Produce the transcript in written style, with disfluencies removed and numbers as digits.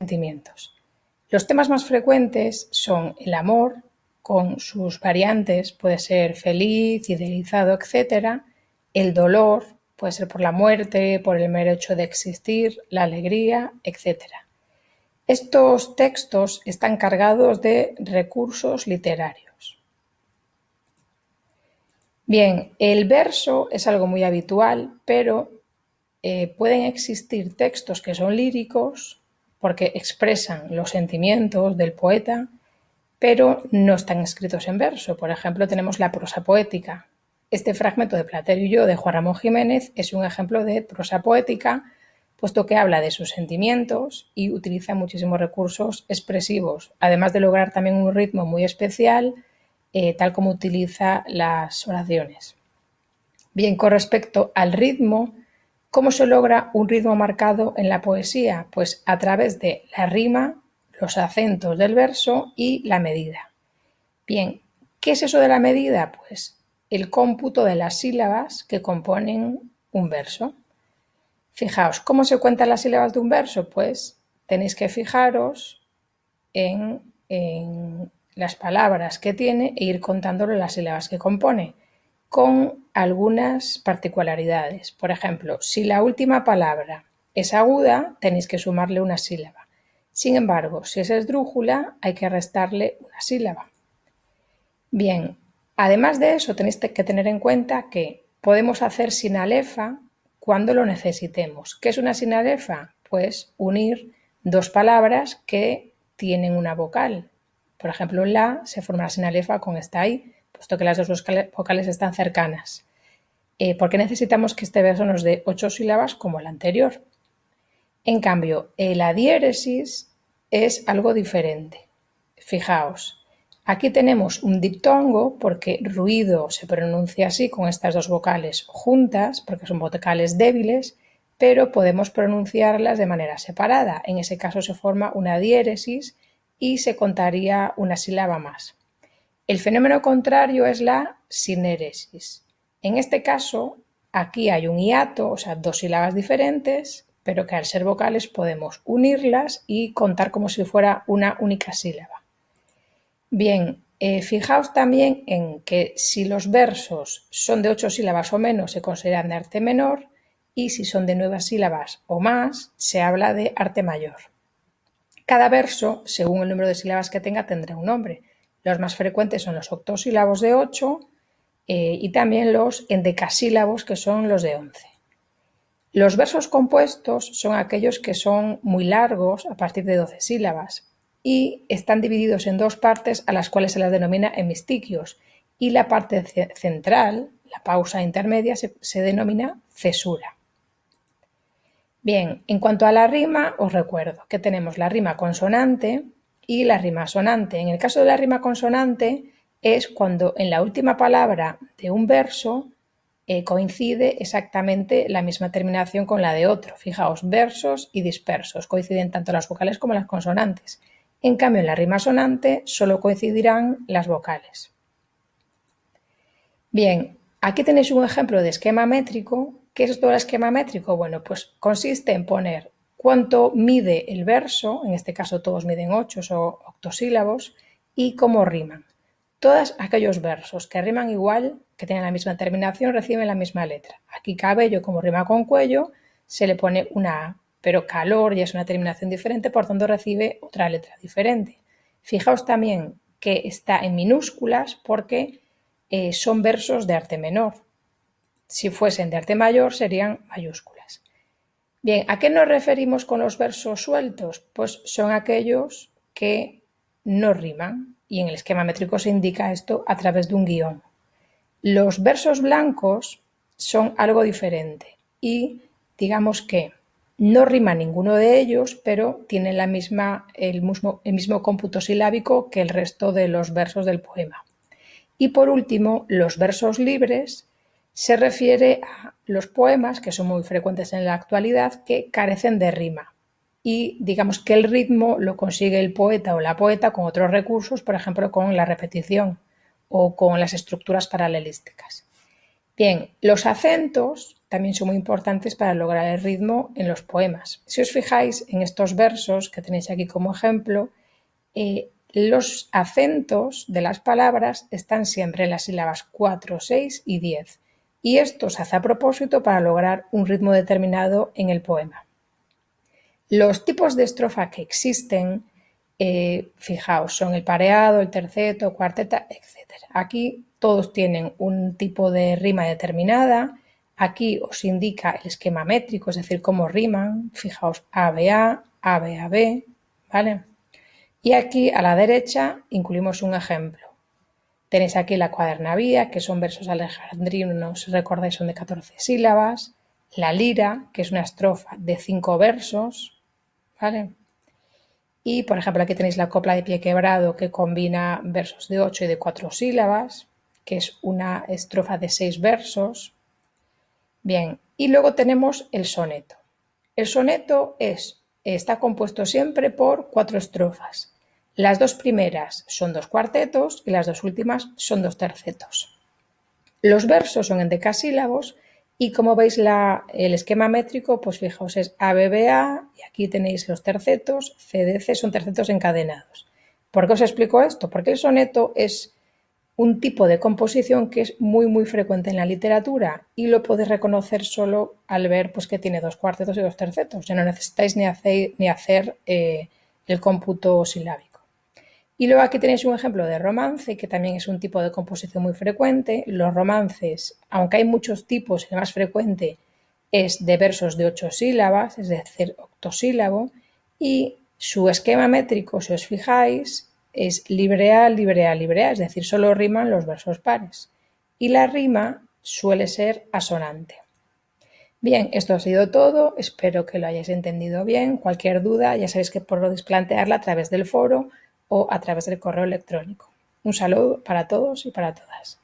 sentimientos. Los temas más frecuentes son el amor, con sus variantes, puede ser feliz, idealizado, etc. El dolor, puede ser por la muerte, por el mero hecho de existir, la alegría, etc. Estos textos están cargados de recursos literarios. Bien, el verso es algo muy habitual, pero pueden existir textos que son líricos porque expresan los sentimientos del poeta, pero no están escritos en verso. Por ejemplo, tenemos la prosa poética. Este fragmento de Platero y yo de Juan Ramón Jiménez es un ejemplo de prosa poética, puesto que habla de sus sentimientos y utiliza muchísimos recursos expresivos, además de lograr también un ritmo muy especial, tal como utiliza las oraciones. Bien, con respecto al ritmo, ¿cómo se logra un ritmo marcado en la poesía? Pues a través de la rima, los acentos del verso y la medida. Bien, ¿qué es eso de la medida? Pues el cómputo de las sílabas que componen un verso. Fijaos, ¿cómo se cuentan las sílabas de un verso? Pues tenéis que fijaros en las palabras que tiene e ir contándole las sílabas que compone, con algunas particularidades. Por ejemplo, si la última palabra es aguda, tenéis que sumarle una sílaba. Sin embargo, si es esdrújula, hay que restarle una sílaba. Bien, además de eso, tenéis que tener en cuenta que podemos hacer sinalefa cuando lo necesitemos. ¿Qué es una sinalefa? Pues unir dos palabras que tienen una vocal. Por ejemplo, en la se forma la sinalefa con esta ahí, puesto que las dos vocales están cercanas. ¿Por qué necesitamos que este verso nos dé 8 sílabas como el anterior? En cambio, la diéresis es algo diferente. Fijaos, aquí tenemos un diptongo porque ruido se pronuncia así con estas dos vocales juntas, porque son vocales débiles, pero podemos pronunciarlas de manera separada. En ese caso se forma una diéresis y se contaría una sílaba más. El fenómeno contrario es la sinéresis. En este caso, aquí hay un hiato, o sea, dos sílabas diferentes, pero que al ser vocales podemos unirlas y contar como si fuera una única sílaba. Bien, fijaos también en que si los versos son de 8 sílabas o menos se consideran de arte menor y si son de 9 sílabas o más se habla de arte mayor. Cada verso, según el número de sílabas que tenga, tendrá un nombre. Los más frecuentes son los octosílabos de 8 y también los endecasílabos, que son los de 11. Los versos compuestos son aquellos que son muy largos, a partir de 12 sílabas, y están divididos en dos partes a las cuales se las denomina hemistiquios, y la parte central, la pausa intermedia, se denomina cesura. Bien, en cuanto a la rima, os recuerdo que tenemos la rima consonante y la rima sonante. En el caso de la rima consonante es cuando en la última palabra de un verso coincide exactamente la misma terminación con la de otro. Fijaos, versos y dispersos coinciden tanto las vocales como las consonantes. En cambio, en la rima sonante solo coincidirán las vocales. Bien, aquí tenéis un ejemplo de esquema métrico. ¿Qué es todo el esquema métrico? Bueno, pues consiste en poner cuánto mide el verso, en este caso todos miden 8 o octosílabos, y cómo riman. Todos aquellos versos que riman igual, que tienen la misma terminación, reciben la misma letra. Aquí cabello, como rima con cuello, se le pone una A, pero calor ya es una terminación diferente, por tanto recibe otra letra diferente. Fijaos también que está en minúsculas porque son versos de arte menor. Si fuesen de arte mayor serían mayúsculas. Bien, ¿a qué nos referimos con los versos sueltos? Pues son aquellos que no riman y en el esquema métrico se indica esto a través de un guión. Los versos blancos son algo diferente y digamos que no rima ninguno de ellos, pero tienen el mismo cómputo silábico que el resto de los versos del poema. Y por último, los versos libres se refiere a los poemas, que son muy frecuentes en la actualidad, que carecen de rima. Y digamos que el ritmo lo consigue el poeta o la poeta con otros recursos, por ejemplo, con la repetición o con las estructuras paralelísticas. Bien, los acentos también son muy importantes para lograr el ritmo en los poemas. Si os fijáis en estos versos que tenéis aquí como ejemplo, los acentos de las palabras están siempre en las sílabas 4, 6 y 10. Y esto se hace a propósito para lograr un ritmo determinado en el poema. Los tipos de estrofa que existen, fijaos, son el pareado, el terceto, cuarteta, etc. Aquí todos tienen un tipo de rima determinada. Aquí os indica el esquema métrico, es decir, cómo riman. Fijaos, ABA, ABAB, ¿vale? Y aquí a la derecha incluimos un ejemplo. Tenéis aquí la cuadernavía, que son versos alejandrinos, si recordáis, son de 14 sílabas. La lira, que es una estrofa de 5 versos, ¿vale? Y, por ejemplo, aquí tenéis la copla de pie quebrado, que combina versos de 8 y de 4 sílabas, que es una estrofa de 6 versos. Bien, y luego tenemos el soneto. El soneto está compuesto siempre por 4 estrofas. Las 2 primeras son 2 cuartetos y las 2 últimas son 2 tercetos. Los versos son en decasílabos y como veis el esquema métrico, pues fijaos, es ABBA y aquí tenéis los tercetos, CDC son tercetos encadenados. ¿Por qué os explico esto? Porque el soneto es un tipo de composición que es muy frecuente en la literatura y lo podéis reconocer solo al ver pues, que tiene 2 cuartetos y 2 tercetos. Ya no necesitáis ni hacer el cómputo silábico. Y luego aquí tenéis un ejemplo de romance, que también es un tipo de composición muy frecuente. Los romances, aunque hay muchos tipos, el más frecuente es de versos de 8 sílabas, es decir, octosílabo, y su esquema métrico, si os fijáis, es libre-a, libre-a, libre-a, es decir, solo riman los versos pares. Y la rima suele ser asonante. Bien, esto ha sido todo, espero que lo hayáis entendido bien. Cualquier duda ya sabéis que podéis plantearla a través del foro o a través del correo electrónico. Un saludo para todos y para todas.